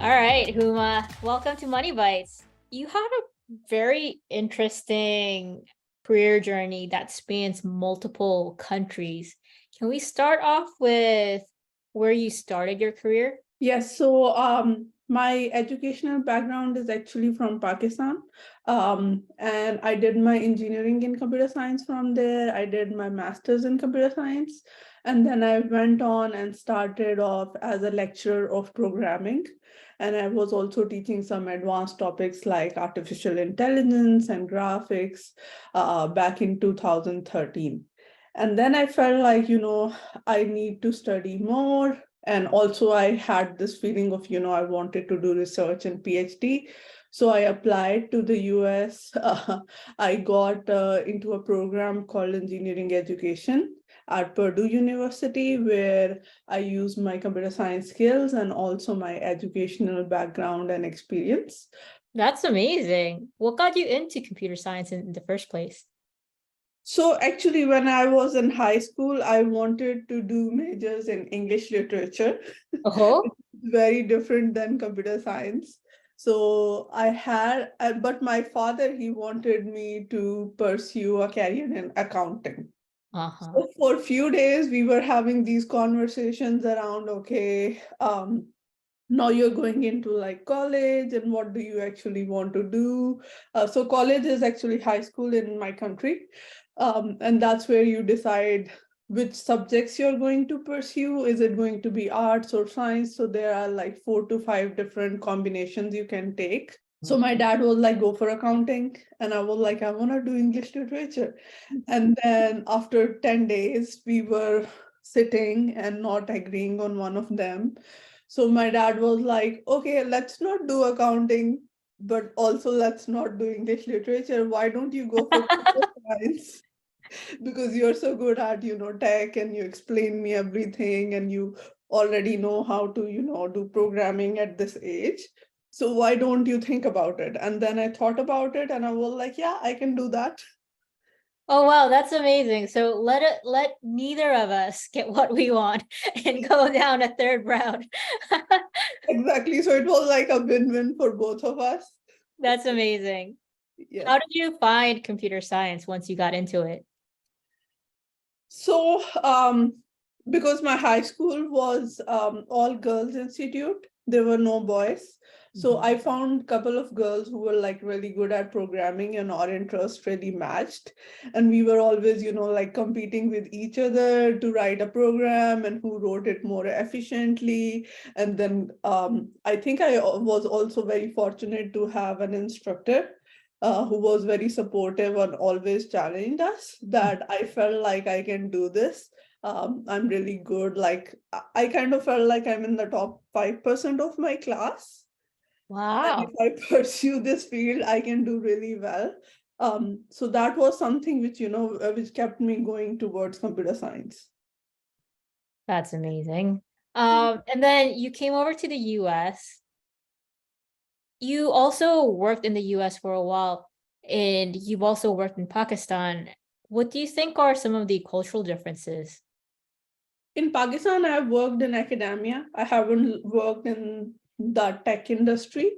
All right, Huma, welcome to Money Bites. You had a very interesting career journey that spans multiple countries. Can we start off with where you started your career? Yes, so my educational background is actually from Pakistan. And I did my engineering in computer science from there. I did my master's in computer science. And then I went on and started off as a lecturer of programming. And I was also teaching some advanced topics like artificial intelligence and graphics back in 2013. And then I felt like, I need to study more. And also I had this feeling of, I wanted to do research and PhD. So I applied to the US. I got into a program called engineering education at Purdue University, where I used my computer science skills and also my educational background and experience. That's amazing. What got you into computer science in the first place? So actually, when I was in high school, I wanted to do majors in English literature. Oh, It's very different than computer science. So but my father, he wanted me to pursue a career in accounting. uh-huh. So for a few days, we were having these conversations around, okay, now you're going into like college and what do you actually want to do? So college is actually high school in my country. And that's where you decide which subjects you're going to pursue. Is it going to be arts or science? So there are like 4 to 5 different combinations you can take. So my dad was like, go for accounting. And I was like, I want to do English literature. And then after 10 days, we were sitting and not agreeing on one of them. So my dad was like, okay, let's not do accounting, but also let's not do English literature. Why don't you go for computer science? Because you're so good at, tech, and you explain me everything and you already know how to, do programming at this age. So why don't you think about it? And then I thought about it and I was like, yeah, I can do that. Oh wow, that's amazing. So let neither of us get what we want and go down a third round. Exactly. So it was like a win-win for both of us. That's amazing. Yes. How did you find computer science once you got into it? So because my high school was all girls institute, there were no boys. So I found a couple of girls who were like really good at programming and our interests really matched. And we were always, like competing with each other to write a program and who wrote it more efficiently. And then I think I was also very fortunate to have an instructor who was very supportive and always challenged us, that I felt like I can do this. I'm really good. Like I kind of felt like I'm in the top 5% of my class. And Wow, if I pursue this field, I can do really well. So that was something which, which kept me going towards computer science. that's amazing. And then you came over to the US. You also worked in the US for a while, and you've also worked in Pakistan. What do you think are some of the cultural differences? In Pakistan, I have worked in academia. I haven't worked in the tech industry.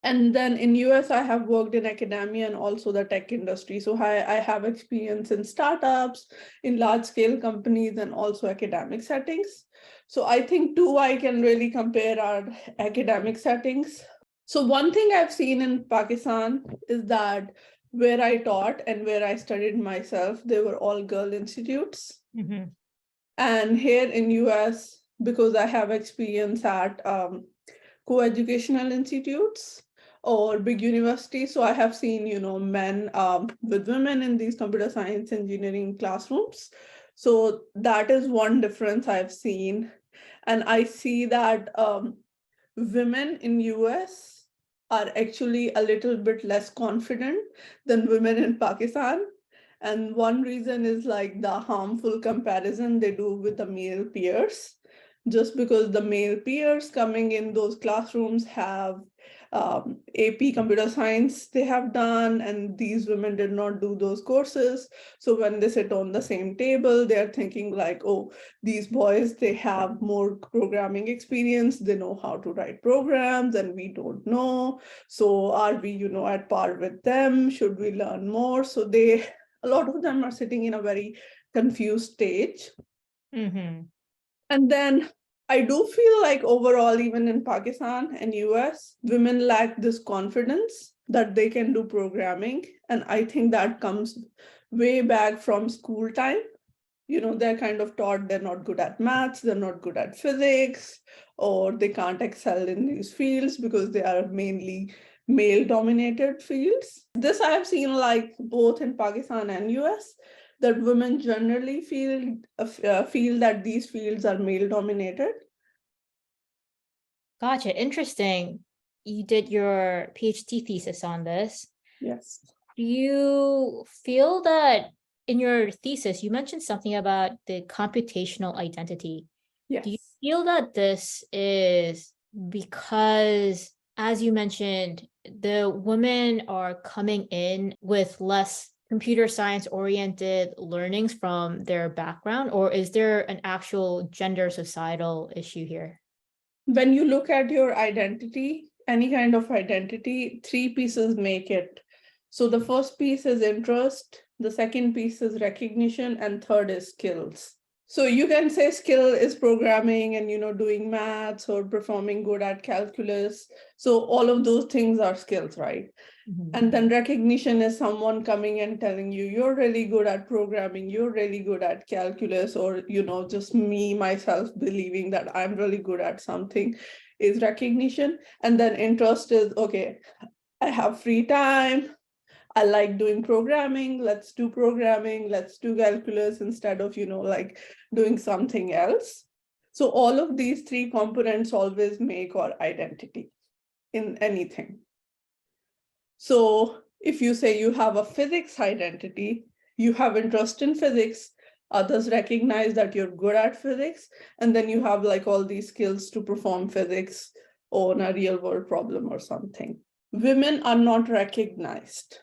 And then in US, I have worked in academia and also the tech industry. So I have experience in startups, in large scale companies, and also academic settings. So I think too, I can really compare our academic settings. So one thing I've seen in Pakistan is that where I taught and where I studied myself, they were all girl institutes. Mhm. And here in US, because I have experience at co-educational institutes or big universities, so I have seen, men with women in these computer science engineering classrooms. So that is one difference I've seen. And I see that women in US are actually a little bit less confident than women in Pakistan. And one reason is like the harmful comparison they do with the male peers, just because the male peers coming in those classrooms have AP computer science they have done, and these women did not do those courses. So when they sit on the same table, they're thinking like, oh, these boys, they have more programming experience, they know how to write programs, and we don't know. So are we, at par with them? Should we learn more? So a lot of them are sitting in a very confused stage. Mm-hmm. And then I do feel like overall, even in Pakistan and US, women lack this confidence that they can do programming. And I think that comes way back from school time. They're kind of taught they're not good at maths, they're not good at physics, or they can't excel in these fields because they are mainly male dominated fields. This I have seen like both in Pakistan and US, that women generally feel that these fields are male dominated. Gotcha. Interesting. You did your PhD thesis on this. Yes. Do you feel that in your thesis, you mentioned something about the computational identity? Yes. Do you feel that this is because, as you mentioned, the women are coming in with less computer science oriented learnings from their background, or is there an actual gender societal issue here? When you look at your identity, any kind of identity, three pieces make it. So the first piece is interest, the second piece is recognition, and third is skills. So you can say skill is programming and doing maths or performing good at calculus. So all of those things are skills, right? Mhm. And then recognition is someone coming and telling you, you're really good at programming, you're really good at calculus, or, just me, myself, believing that I'm really good at something is recognition. And then interest is, okay, I have free time. I like doing programming. Let's do programming. Let's do calculus instead of, like doing something else. So all of these three components always make our identity in anything. So if you say you have a physics identity, you have interest in physics, others recognize that you're good at physics, and then you have like all these skills to perform physics on a real world problem or something. Women are not recognized.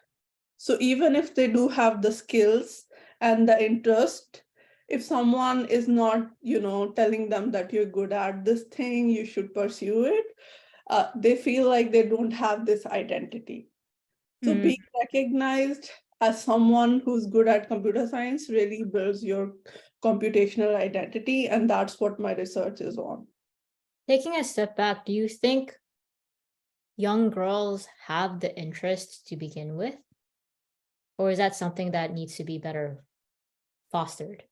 So even if they do have the skills and the interest, if someone is not, telling them that you're good at this thing, you should pursue it, they feel like they don't have this identity. So Mm. being recognized as someone who's good at computer science really builds your computational identity, and that's what my research is on. Taking a step back, do you think young girls have the interest to begin with? Or is that something that needs to be better fostered?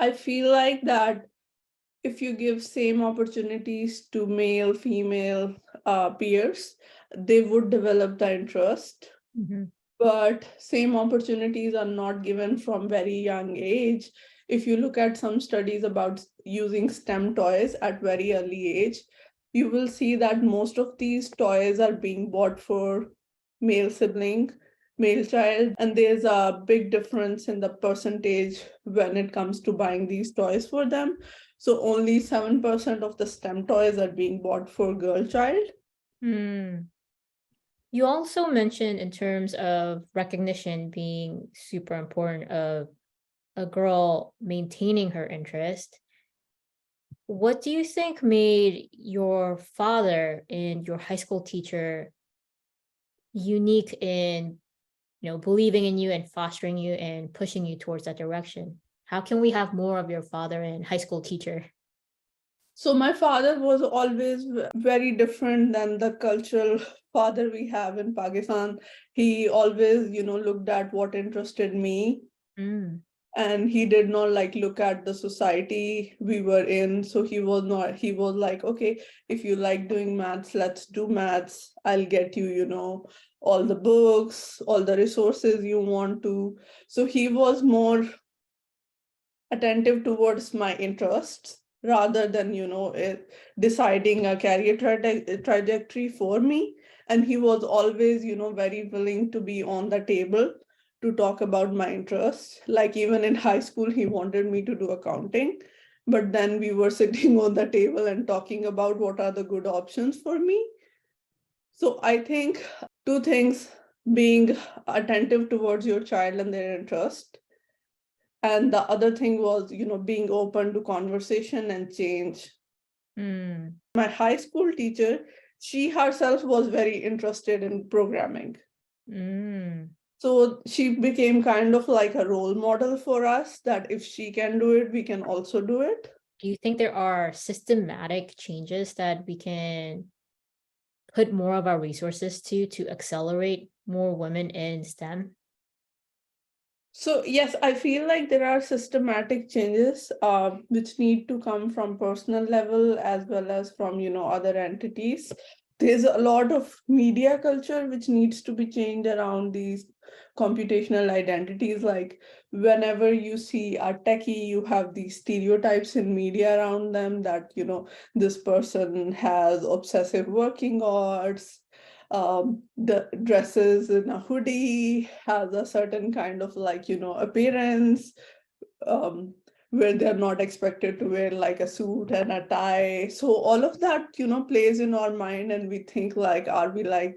I feel like that if you give same opportunities to male, female peers, they would develop the interest. Mhm. But same opportunities are not given from very young age. If you look at some studies about using STEM toys at very early age, you will see that most of these toys are being bought for male sibling, male child, and there's a big difference in the percentage when it comes to buying these toys for them. So only 7% of the STEM toys are being bought for girl child. Hmm. You also mentioned in terms of recognition being super important of a girl maintaining her interest. What do you think made your father and your high school teacher unique in, believing in you and fostering you and pushing you towards that direction? How can we have more of your father and high school teacher? So my father was always very different than the cultural father we have in Pakistan. He always, looked at what interested me, Mm. and he did not like look at the society we were in. So he was like, okay, if you like doing maths, let's do maths. I'll get you, all the books, all the resources you want to. So he was more attentive towards my interests rather than deciding a career trajectory for me. And he was always very willing to be on the table to talk about my interests. Like even in high school he wanted me to do accounting, but then we were sitting on the table and talking about what are the good options for me. So I think two things: being attentive towards your child and their interest. And the other thing was, being open to conversation and change. Mm, My high school teacher, she herself was very interested in programming. mm. So she became kind of like a role model for us, that if she can do it, we can also do it. Do you think there are systematic changes that we can put more of our resources to accelerate more women in STEM? So yes, I feel like there are systematic changes which need to come from personal level as well as from other entities. There's a lot of media culture which needs to be changed around these computational identities. Like whenever you see a techie, you have these stereotypes in media around them, that this person has obsessive working hours, the dresses in a hoodie, has a certain kind of like appearance, um, where they're not expected to wear like a suit and a tie. So all of that plays in our mind, and we think like, are we like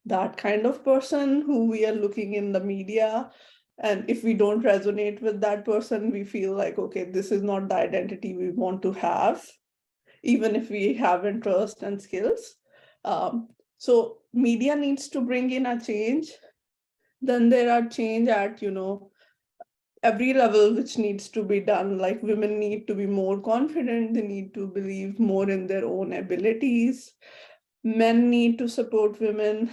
that kind of person who we are looking in the media? And if we don't resonate with that person, we feel like, okay, this is not the identity we want to have, even if we have interest and skills. So media needs to bring in a change. Then there are change at every level which needs to be done. Like women need to be more confident, they need to believe more in their own abilities. Men need to support women,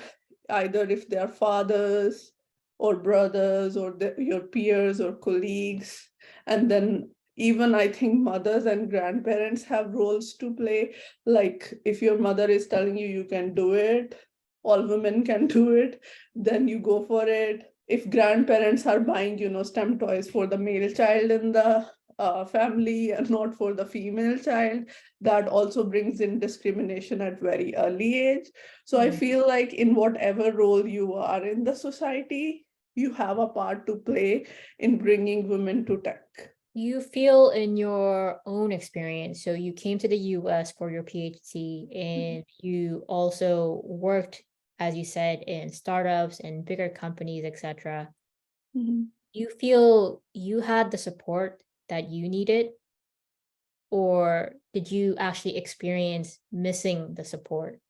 either if they are fathers or brothers or your peers or colleagues. And then even I think mothers and grandparents have roles to play. Like if your mother is telling you you can do it, all women can do it, then you go for it. If grandparents are buying STEM toys for the male child in the family and not for the female child, that also brings in discrimination at very early age. So I Mm. feel like in whatever role you are in the society, you have a part to play in bringing women to tech. You feel in your own experience, so you came to the US for your PhD and you also worked, as you said, in startups and bigger companies, etc. Mhm. You feel you had the support that you needed, or did you actually experience missing the support?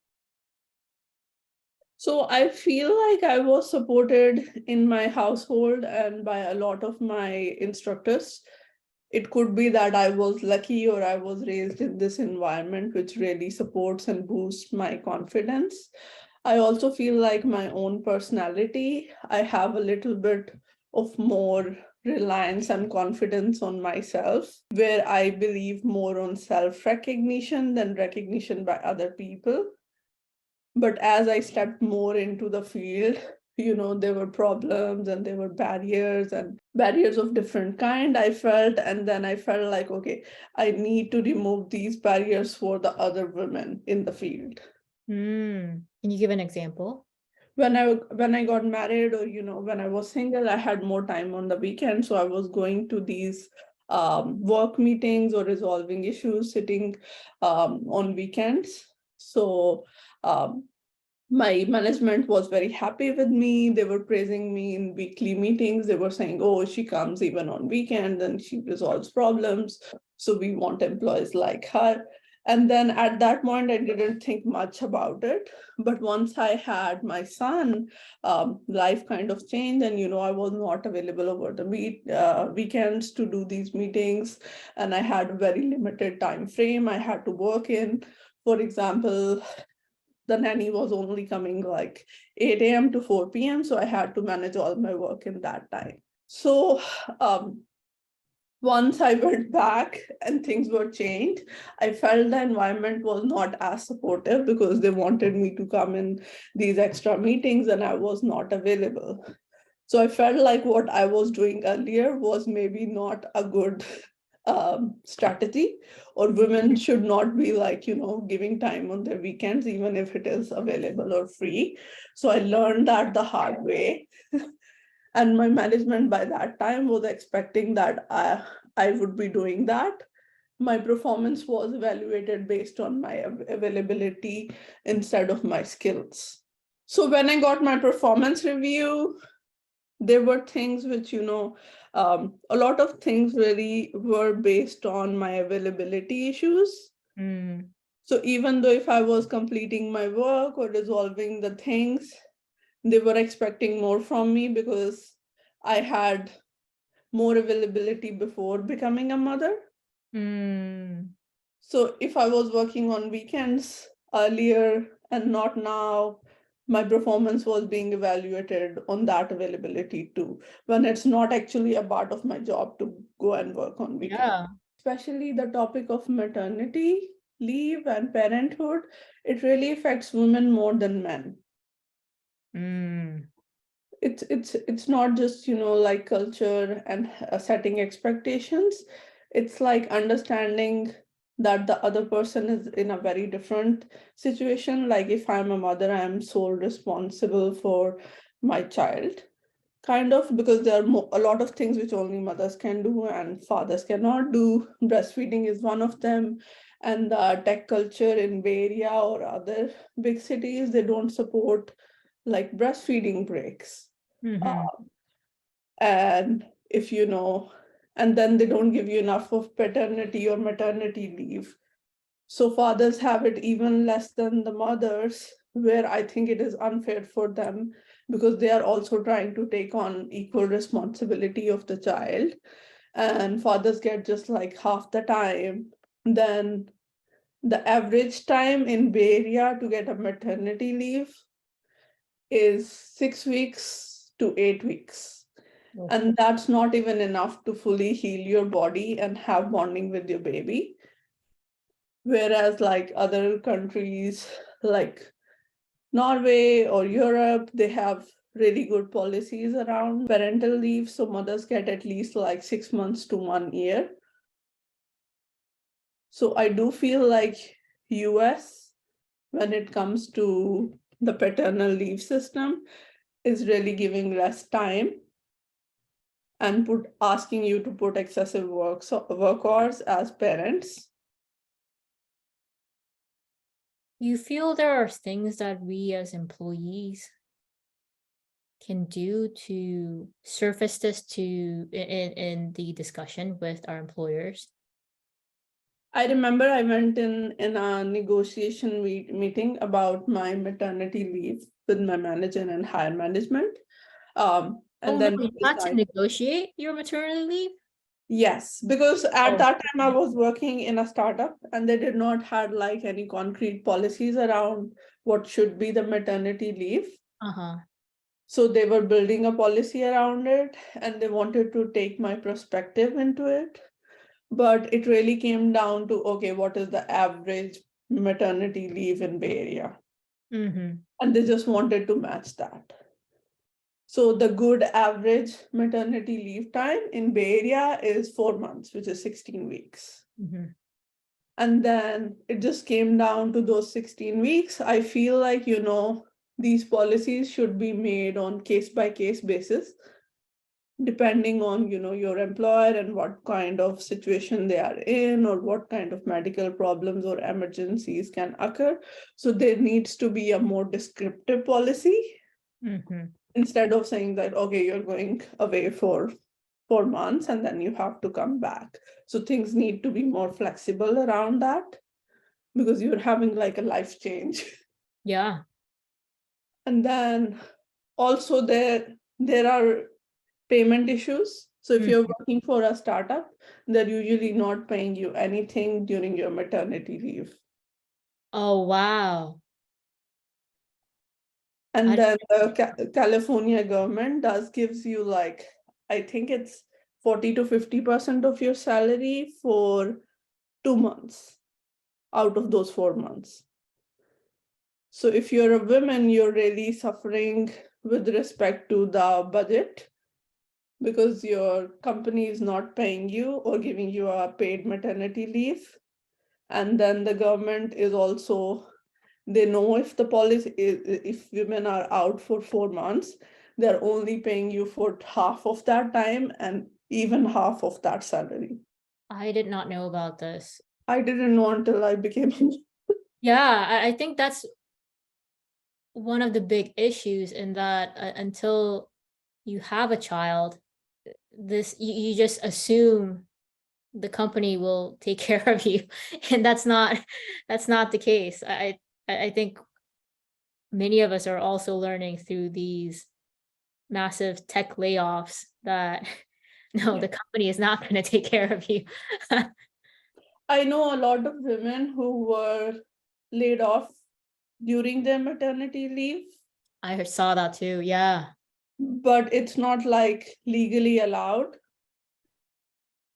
So I feel like I was supported in my household and by a lot of my instructors. It could be that I was lucky or I was raised in this environment which really supports and boosts my confidence. I also feel like my own personality, I have a little bit of more reliance and confidence on myself, where I believe more on self recognition than recognition by other people. But as I stepped more into the field, there were problems and there were barriers and barriers of different kind, I felt. And then I felt like, okay, I need to remove these barriers for the other women in the field. Can you give an example? When I got married, or when I was single, I had more time on the weekend, so I was going to these work meetings or resolving issues sitting on weekends. So um, my management was very happy with me. They were praising me in weekly meetings. They were saying, oh, she comes even on weekends and she resolves problems, so we want employees like her. And then at that point, I didn't think much about it. But once I had my son, life kind of changed. And, I was not available over the weekends to do these meetings. And I had a very limited time frame I had to work in. For example, the nanny was only coming like 8 a.m. to 4 p.m. So I had to manage all my work in that time. So um, once I went back and things were changed, I felt the environment was not as supportive because they wanted me to come in these extra meetings and I was not available. So I felt like what I was doing earlier was maybe not a good strategy, or women should not be like, giving time on their weekends, even if it is available or free. So I learned that the hard way. And my management by that time was expecting that I would be doing that. my performance was evaluated based on my availability instead of my skills. So when I got my performance review, there were things which, a lot of things really were based on my availability issues. Mm. So even though if I was completing my work or resolving the things, they were expecting more from me because I had more availability before becoming a mother. Mm. So if I was working on weekends earlier and not now, my performance was being evaluated on that availability too, when it's not actually a part of my job to go and work on weekends. Yeah. Especially the topic of maternity leave and parenthood, it really affects women more than men. Mm. It's not just like culture and setting expectations. It's like understanding that the other person is in a very different situation. Like if I'm a mother, I'm sole responsible for my child, kind of, because there are a lot of things which only mothers can do and fathers cannot do. Breastfeeding is one of them. And the tech culture in Bay Area or other big cities, they don't support like breastfeeding breaks. Mm-hmm. Uh, and if and then they don't give you enough of paternity or maternity leave. So fathers have it even less than the mothers, where I think it is unfair for them because they are also trying to take on equal responsibility of the child. And fathers get just like half the time. Then the average time in Bay Area to get a maternity leave is 6 weeks to 8 weeks. Oh. And that's not even enough to fully heal your body and have bonding with your baby. Whereas like other countries like Norway or Europe, they have really good policies around parental leave. So mothers get at least like 6 months to 1 year. So I do feel like US, when it comes to the paternal leave system, is really giving less time and asking you to put excessive work hours as parents. You feel there are things that we as employees can do to surface this to in the discussion with our employers? I remember I went in a negotiation meeting about my maternity leave with my manager and higher management. Oh And no, then you we had to decided, negotiate your maternity leave? yes, because at Oh. that time I was working in a startup and they did not had like any concrete policies around what should be the maternity leave. Uh-huh. So they were building a policy around it and they wanted to take my perspective into it. But it really came down to, okay, what is the average maternity leave in Bay Area? Mm-hmm. And they just wanted to match that. So the good average maternity leave time in Bay Area is 4 months, which is 16 weeks. Mm-hmm. And then it just came down to those 16 weeks. I feel like, these policies should be made on case by case basis, depending on your employer and what kind of situation they are in or what kind of medical problems or emergencies can occur. So there needs to be a more descriptive policy Mm-hmm. instead of saying that, okay, you're going away for 4 months and then you have to come back. So things need to be more flexible around that because you're having like a life change. Yeah. And then also there are payment issues. So if you're Mm. working for a startup, they're usually not paying you anything during your maternity leave. Oh wow. And I then the California government does gives you like, I think it's 40 to 50% of your salary for 2 months out of those 4 months. So if you're a woman, you're really suffering with respect to the budget because your company is not paying you or giving you a paid maternity leave. And then the government is also, they know if the policy if women are out for 4 months, they're only paying you for half of that time and even half of that salary. I did not know about this. I didn't know until I became Yeah, I think that's one of the big issues in that until you have a child, this you just assume the company will take care of you, and that's not the case. I think many of us are also learning through these massive tech layoffs that no, Yeah. the company is not going to take care of you. I know a lot of women who were laid off during their maternity leave, I saw that too. Yeah. but it's not like legally allowed.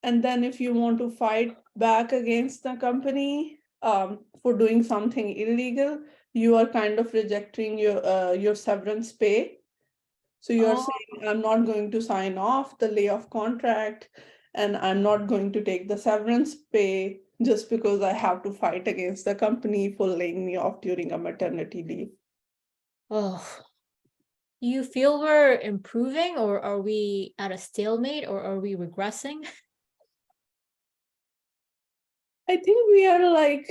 And then if you want to fight back against the company for doing something illegal, you are kind of rejecting your severance pay. So you're Oh, saying, I'm not going to sign off the layoff contract, and I'm not going to take the severance pay just because I have to fight against the company for laying me off during a maternity leave. oh. Do you feel we're improving, or are we at a stalemate, or are we regressing? I think we are like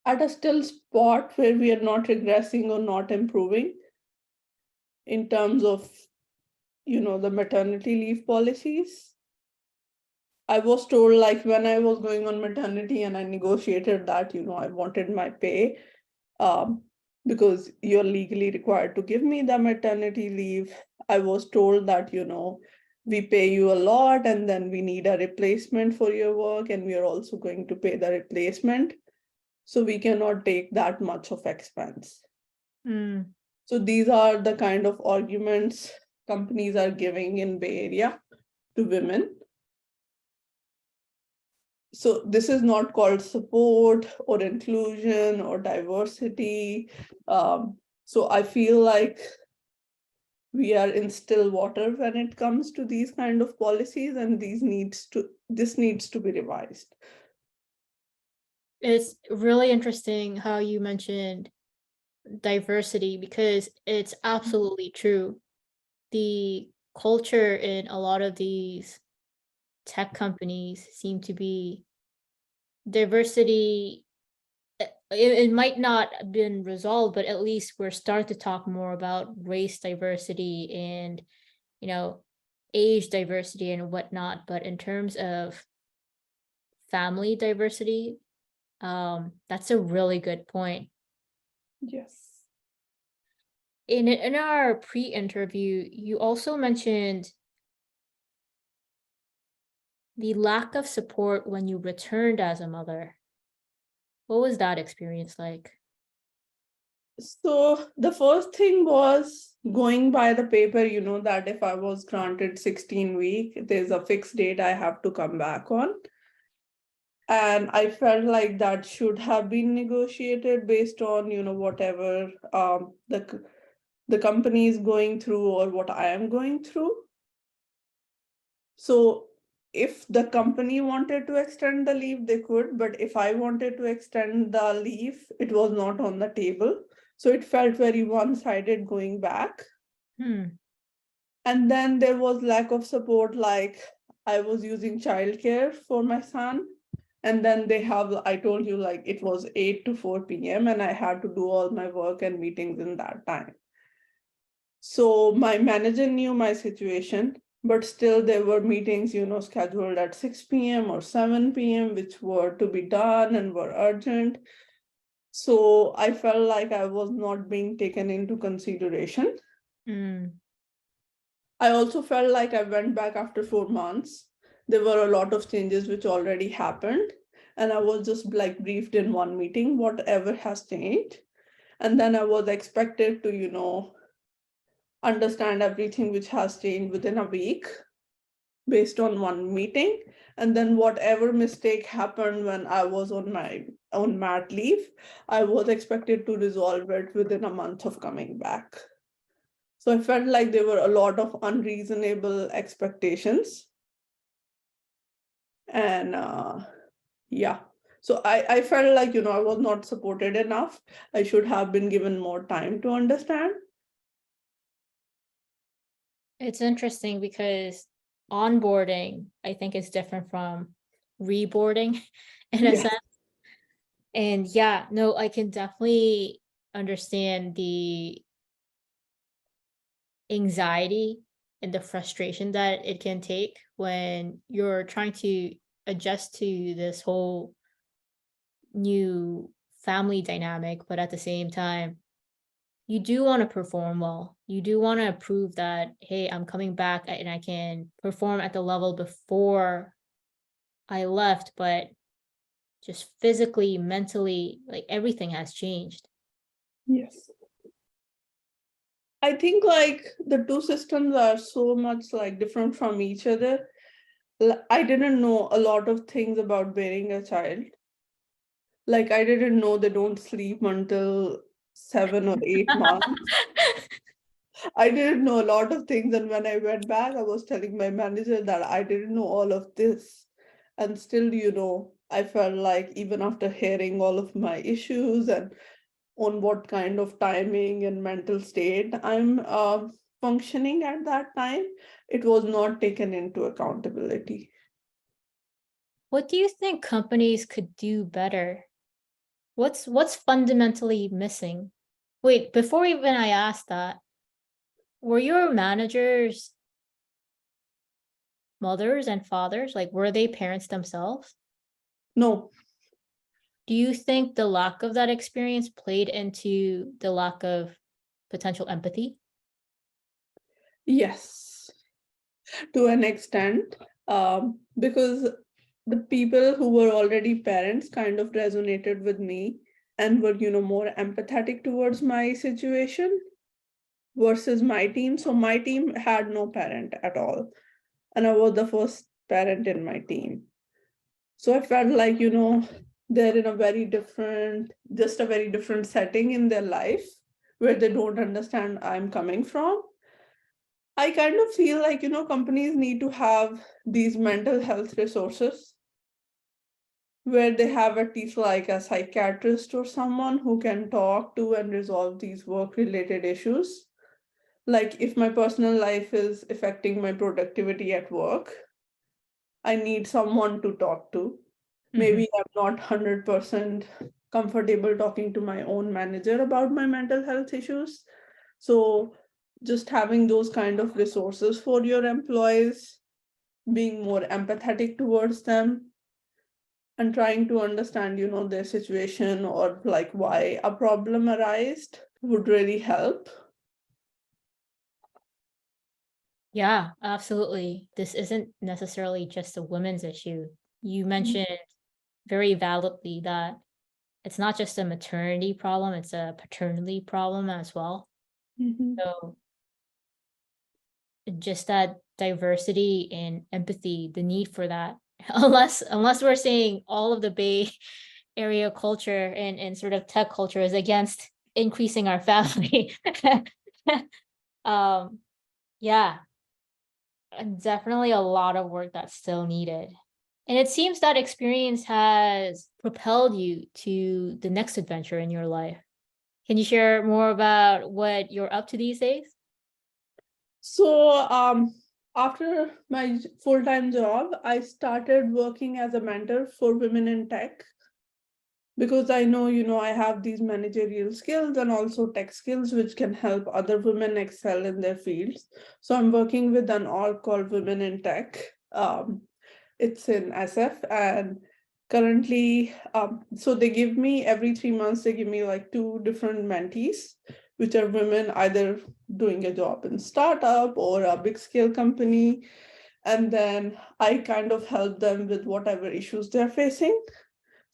at a still spot where we are not regressing or not improving in terms of the maternity leave policies. I was told, like, when I was going on maternity and I negotiated that, I wanted my pay, um, because you're legally required to give me the maternity leave. I was told that, we pay you a lot and then we need a replacement for your work, and we are also going to pay the replacement. So we cannot take that much of expense. Hmm. So these are the kind of arguments companies are giving in Bay Area to women. So this is not called support or inclusion or diversity. So I feel like we are in still water when it comes to these kind of policies, and this needs to be revised. It's really interesting how you mentioned diversity, because it's absolutely true. The culture in a lot of these tech companies seem to be diversity. It might not have been resolved, but at least we're starting to talk more about race diversity and, you know, age diversity and whatnot. But in terms of family diversity, that's a really good point. Yes. In our pre-interview, you also mentioned the lack of support when you returned as a mother. What was that experience like? So the first thing was going by the paper, that if I was granted 16 week, there's a fixed date I have to come back on. And I felt like that should have been negotiated based on, whatever the company is going through or what I am going through. So if the company wanted to extend the leave, they could, but if I wanted to extend the leave, it was not on the table. So it felt very one-sided going back. Hmm. And then there was lack of support, like I was using childcare for my son. And then I told you, like, it was 8 to 4 p.m. and I had to do all my work and meetings in that time. So my manager knew my situation, but still there were meetings, scheduled at 6 p.m. or 7 p.m., which were to be done and were urgent. So I felt like I was not being taken into consideration. Mm. I also felt like I went back after 4 months. There were a lot of changes which already happened. And I was just like briefed in one meeting, whatever has changed. And then I was expected to, understand everything which has changed within a week based on one meeting. And then whatever mistake happened when I was on my own mat leave, I was expected to resolve it within a month of coming back. So I felt like there were a lot of unreasonable expectations. And yeah, so I felt like, I was not supported enough. I should have been given more time to understand. It's interesting because onboarding, I think, is different from reboarding in a Yes. sense. And yeah, no, I can definitely understand the anxiety and the frustration that it can take when you're trying to adjust to this whole new family dynamic, but at the same time, you do want to perform well. You do want to prove that, hey, I'm coming back and I can perform at the level before I left, but just physically, mentally, like everything has changed. Yes. I think like the two systems are so much like different from each other. I didn't know a lot of things about bearing a child. Like I didn't know they don't sleep until 7 or 8 months. I didn't know a lot of things. And when I went back, I was telling my manager that I didn't know all of this. And still, I felt like even after hearing all of my issues and on what kind of timing and mental state I'm functioning at that time, it was not taken into accountability. What do you think companies could do better? What's fundamentally missing? Wait, before even I ask that, were your managers mothers and fathers? Like, were they parents themselves? No, Do you think the lack of that experience played into the lack of potential empathy? yes, to an extent, because the people who were already parents kind of resonated with me and were, more empathetic towards my situation versus my team. So my team had no parent at all. And I was the first parent in my team. So I felt like, they're in a just a very different setting in their life where they don't understand I'm coming from. I kind of feel like, companies need to have these mental health resources where they have at least like a psychiatrist or someone who can talk to and resolve these work related issues. Like if my personal life is affecting my productivity at work, I need someone to talk to. Mhm. Maybe I'm not 100% comfortable talking to my own manager about my mental health issues. So just having those kind of resources for your employees, being more empathetic towards them, and trying to understand, their situation or like why a problem arised would really help. Yeah, absolutely. This isn't necessarily just a women's issue. You mentioned very validly that it's not just a maternity problem, it's a paternity problem as well. Mhm. So just that diversity and empathy, the need for that. Unless we're saying all of the Bay Area culture and sort of tech culture is against increasing our family. um, yeah, definitely a lot of work that's still needed. And it seems that experience has propelled you to the next adventure in your life. Can you share more about what you're up to these days? So after my full-time job, I started working as a mentor for women in tech because I know, I have these managerial skills and also tech skills which can help other women excel in their fields. So I'm working with an org called Women in Tech. It's in SF, and currently, so they give me every 3 months, they give me like two different mentees, which are women either doing a job in startup or a big scale company. And then I kind of help them with whatever issues they're facing.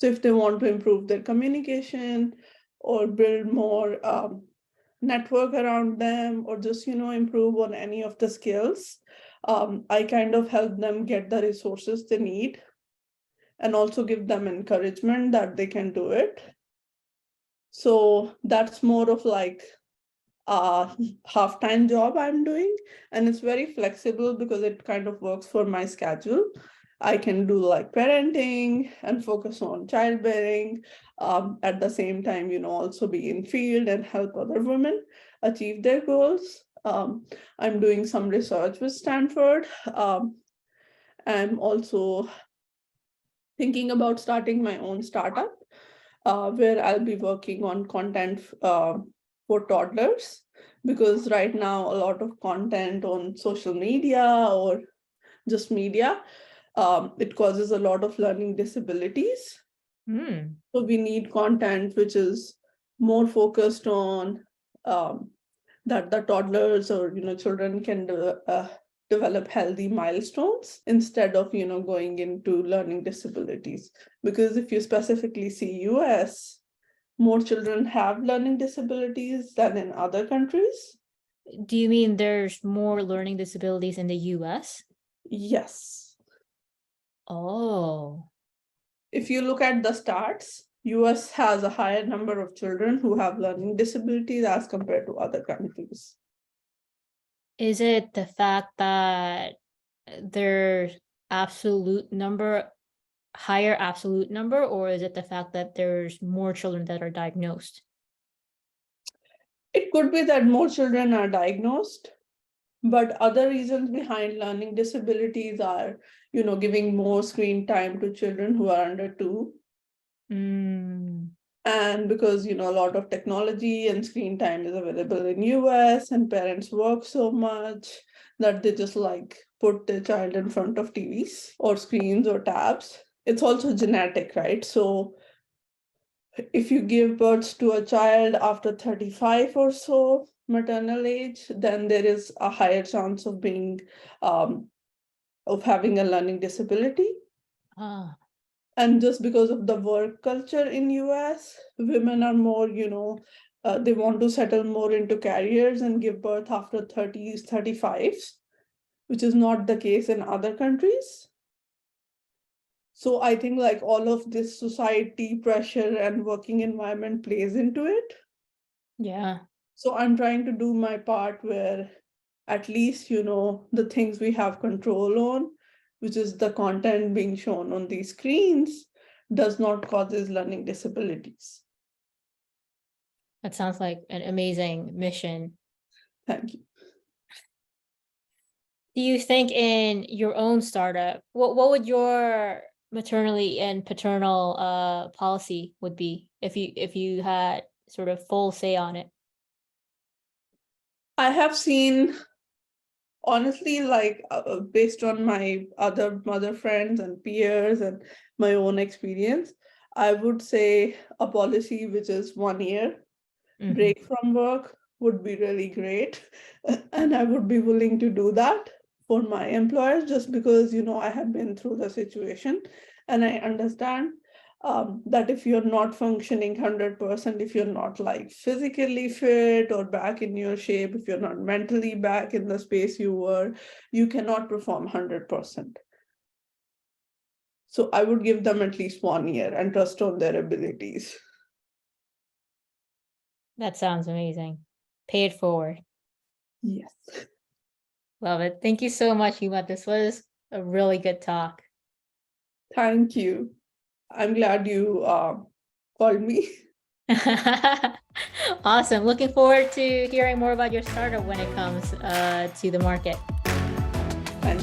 So if they want to improve their communication or build more network around them or just, improve on any of the skills, I kind of help them get the resources they need and also give them encouragement that they can do it. So that's more of like a half-time job I'm doing, and it's very flexible because it kind of works for my schedule. I can do like parenting and focus on childbearing, at the same time, also be in field and help other women achieve their goals. I'm doing some research with Stanford. I'm also thinking about starting my own startup where I'll be working on content for toddlers, because right now a lot of content on social media or just media, it causes a lot of learning disabilities. Hmm. So we need content which is more focused on that the toddlers or children can develop healthy milestones instead of going into learning disabilities. Because if you specifically see US, more children have learning disabilities than in other countries. Do you mean there's more learning disabilities in the US? Yes. Oh, If you look at the stats, US has a higher number of children who have learning disabilities as compared to other countries. is it the fact that there's higher absolute number, or is it the fact that there's more children that are diagnosed? It could be that more children are diagnosed, but other reasons behind learning disabilities are, giving more screen time to children who are under 2. Mm, And because, a lot of technology and screen time is available in US and parents work so much that they just like put their child in front of TVs or screens or tabs. It's also genetic, right? So if you give birth to a child after 35 or so maternal age, then there is a higher chance of being of having a learning disability. ah, And just because of the work culture in US, women are more, they want to settle more into careers and give birth after 30s, 35s, which is not the case in other countries. So I think like all of this society pressure and working environment plays into it. yeah. So I'm trying to do my part where at least, the things we have control on, which is the content being shown on these screens, does not causes learning disabilities. That sounds like an amazing mission. Thank you. Do you think in your own startup, what would your maternity and paternal policy would be if you had sort of full say on it? I have seen, honestly, like based on my other mother friends and peers and my own experience, I would say a policy which is 1 year Mhm. break from work would be really great. And I would be willing to do that for my employers just because, I have been through the situation and I understand that if you're not functioning 100%, if you're not like physically fit or back in your shape, if you're not mentally back in the space you were, you cannot perform 100%. So I would give them at least 1 year and trust on their abilities. That sounds amazing. Pay it forward. Yes. Love it. Thank you so much, Huma. This was a really good talk. Thank you. I'm glad you called me. Awesome. Looking forward to hearing more about your startup when it comes to the market. And